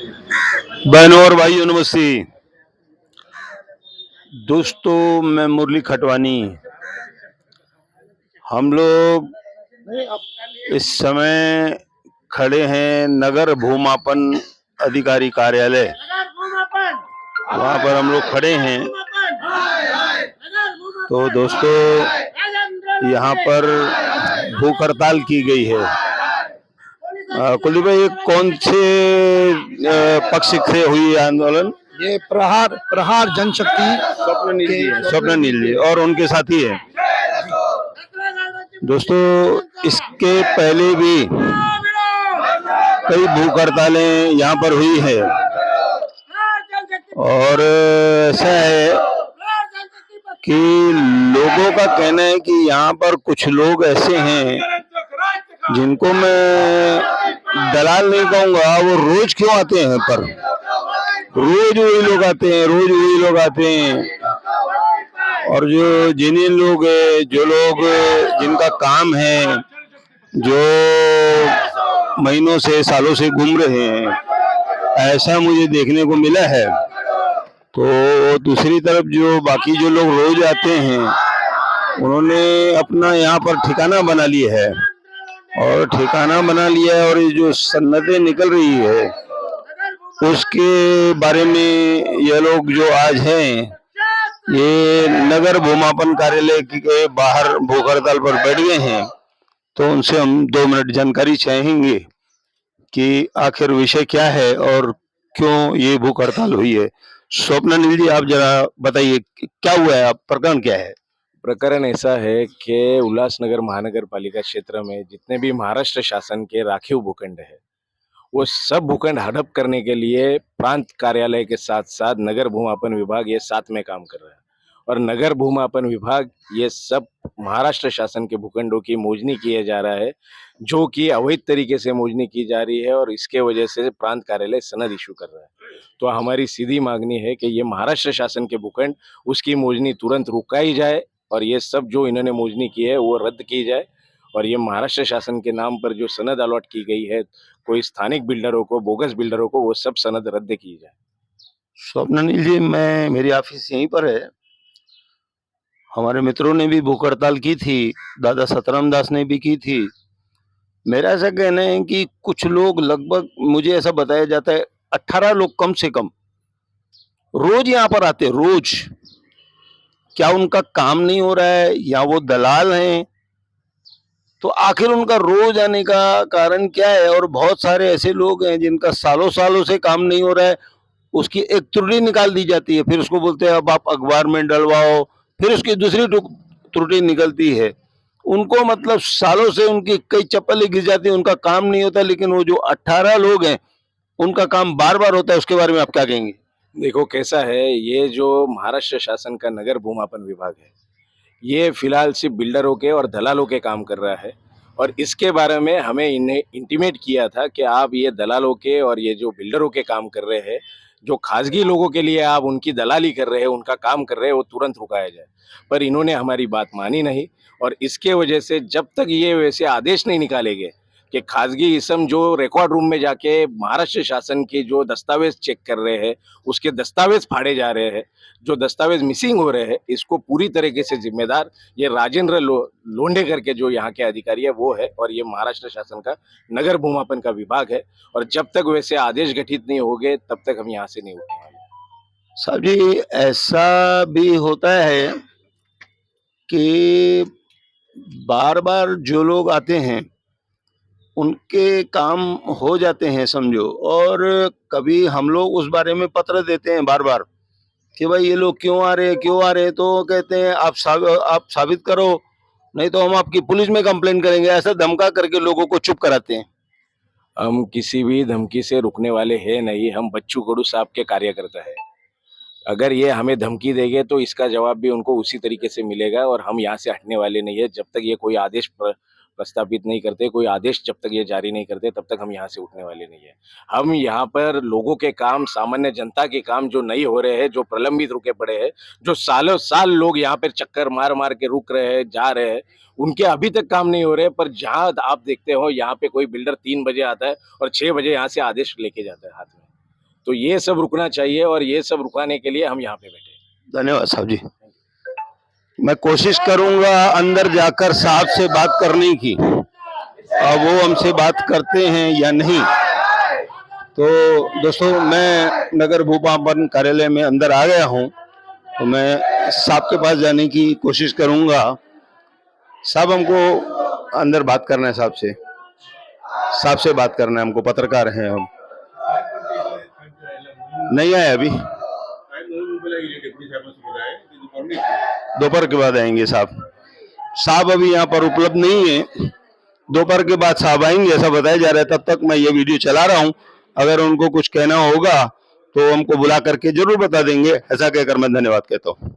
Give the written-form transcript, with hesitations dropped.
बहनों और भाइयों नमस्ते। दोस्तों, मैं मुरली खटवानी। हम लोग इस समय खड़े हैं नगर भूमापन अधिकारी कार्यालय। वहाँ पर हम लोग खड़े हैं। तो दोस्तों, यहाँ पर भूख हड़ताल की गई है। कुलदीप भाई, ये कौन से पक्ष से हुई है आंदोलन? ये प्रहार प्रहार जनशक्ति स्वप्न नील जी और उनके साथी है। दोस्तों, इसके पहले भी कई भूख हड़तालें यहाँ पर हुई है और ऐसा है कि लोगों का कहना है कि यहाँ पर कुछ लोग ऐसे हैं जिनको मैं दलाल नहीं कहूँगा, वो रोज क्यों आते हैं, पर रोज वही लोग आते हैं, रोज वही लोग आते हैं। और जिन्हीं लोग जो लोग जिनका काम है, जो महीनों से सालों से घूम रहे हैं, ऐसा मुझे देखने को मिला है। तो दूसरी तरफ जो बाकी जो लोग रोज आते हैं, उन्होंने अपना यहाँ पर ठिकाना बना लिया है और ठिकाना बना लिया है। और ये जो सन्नतें निकल रही है उसके बारे में ये लोग जो आज हैं, ये नगर भूमापन कार्यालय के बाहर भूख हड़ताल पर बैठ गए हैं। तो उनसे हम 2 मिनट जानकारी चाहेंगे कि आखिर विषय क्या है और क्यों ये भूख हड़ताल हुई है। स्वप्न नील जी, आप जरा बताइए क्या हुआ है, प्रकरण क्या है? प्रकरण ऐसा है कि उल्लासनगर महानगर पालिका क्षेत्र में जितने भी महाराष्ट्र शासन के राखीव भूखंड है, वो सब भूखंड हड़प करने के लिए प्रांत कार्यालय के साथ साथ नगर भूमापन विभाग ये साथ में काम कर रहा है। और नगर भूमापन विभाग ये सब महाराष्ट्र शासन के भूखंडों की मोजनी किया जा रहा है, जो कि अवैध तरीके से मोजनी की जा रही है और इसके वजह से प्रांत कार्यालय सनद इशू कर रहा है। तो हमारी सीधी मांगनी है कि ये महाराष्ट्र शासन के भूखंड, उसकी मोजनी तुरंत रुकाई जाए और ये सब जो इन्होंने मोजनी की है वो रद्द की जाए। और ये महाराष्ट्र शासन के नाम पर जो सनद अलॉट की गई है कोई स्थानिक बिल्डरों को, बोगस बिल्डरों को, वो सब सनद रद्द की जाए। स्वप्न नील जी, मेरी ऑफिस यहीं पर है। हमारे मित्रों ने भी भूख हड़ताल की थी, दादा सतराम दास ने भी की थी। मेरा ऐसा कहना है कि कुछ लोग, लगभग मुझे ऐसा बताया जाता है 18 लोग कम से कम रोज यहाँ पर आते, रोज। क्या उनका काम नहीं हो रहा है या वो दलाल हैं? तो आखिर उनका रोज आने का कारण क्या है? और बहुत सारे ऐसे लोग हैं जिनका सालों सालों से काम नहीं हो रहा है, उसकी एक त्रुटि निकाल दी जाती है, फिर उसको बोलते हैं अब आप अखबार में डलवाओ, फिर उसकी दूसरी त्रुटि निकलती है। उनको मतलब सालों से उनकी कई चप्पलें गिर जाती है, उनका काम नहीं होता। लेकिन वो जो 18 लोग हैं उनका काम बार बार होता है। उसके बारे में आप क्या कहेंगे? देखो कैसा है, ये जो महाराष्ट्र शासन का नगर भूमापन विभाग है, ये फिलहाल सिर्फ बिल्डरों के और दलालों के काम कर रहा है। और इसके बारे में हमें इन्हें इंटीमेट किया था कि आप ये दलालों के और ये जो बिल्डरों के काम कर रहे हैं, जो खासगी लोगों के लिए आप उनकी दलाली कर रहे हैं, उनका काम कर रहे हैं, वो तुरंत रुकाया जाए। पर इन्होंने हमारी बात मानी नहीं और इसके वजह से जब तक ये वैसे आदेश नहीं निकालेंगे कि खासगी इसम जो रिकॉर्ड रूम में जाके महाराष्ट्र शासन के जो दस्तावेज चेक कर रहे हैं, उसके दस्तावेज फाड़े जा रहे हैं, जो दस्तावेज मिसिंग हो रहे हैं, इसको पूरी तरीके से जिम्मेदार ये राजेंद्र लोंढे करके जो यहाँ के अधिकारी है वो है। और ये महाराष्ट्र शासन का नगर भूमापन का विभाग है और जब तक वैसे आदेश गठित नहीं होंगे तब तक हम यहाँ से नहीं उठने वाले। साहब जी, ऐसा भी होता है कि बार बार जो लोग आते हैं उनके काम हो जाते हैं समझो, और कभी हम लोग उस बारे में पत्र देते हैं बार बार कि भाई ये लोग क्यों आ रहे हैं, क्यों आ रहे हैं। तो कहते हैं आप साबित करो, नहीं तो हम आपकी पुलिस में कंप्लेन करेंगे। ऐसा धमका करके लोगों को चुप कराते हैं। हम किसी भी धमकी से रुकने वाले हैं नहीं, हम बच्चू कडू साहब के कार्यकर्ता है। अगर ये हमें धमकी देंगे तो इसका जवाब भी उनको उसी तरीके से मिलेगा और हम यहाँ से हटने वाले नहीं है। जब तक ये कोई आदेश प्रस्तावित नहीं करते, कोई आदेश जब तक ये जारी नहीं करते, तब तक हम यहाँ से उठने वाले नहीं है। हम यहाँ पर लोगों के काम, सामान्य जनता के काम जो नहीं हो रहे हैं, जो प्रलंबित रुके पड़े हैं, जो सालों साल लोग यहाँ पर चक्कर मार मार के रुक रहे हैं, जा रहे हैं, उनके अभी तक काम नहीं हो रहे। पर जहाँ आप देखते हो यहाँ पे कोई बिल्डर 3 बजे आता है और 6 बजे यहाँ से आदेश लेके जाता है हाथ में। तो ये सब रुकना चाहिए और ये सब रुकाने के लिए हम यहाँ पे बैठे हैं। धन्यवाद साहब जी। मैं कोशिश करूंगा अंदर जाकर साहब से बात करने की, और वो हमसे बात करते हैं या नहीं। तो दोस्तों, मैं नगर भूमापन कार्यालय में अंदर आ गया हूं, तो मैं साहब के पास जाने की कोशिश करूंगा। साहब, हमको अंदर बात करना है साहब से बात करना है हमको, पत्रकार हैं हम। नहीं आए अभी, दोपहर के बाद आएंगे साहब अभी यहाँ पर उपलब्ध नहीं है, दोपहर के बाद साहब आएंगे ऐसा बताया जा रहा है। तब तक मैं ये वीडियो चला रहा हूँ, अगर उनको कुछ कहना होगा तो हमको बुला करके जरूर बता देंगे, ऐसा कहकर मैं धन्यवाद कहता हूँ।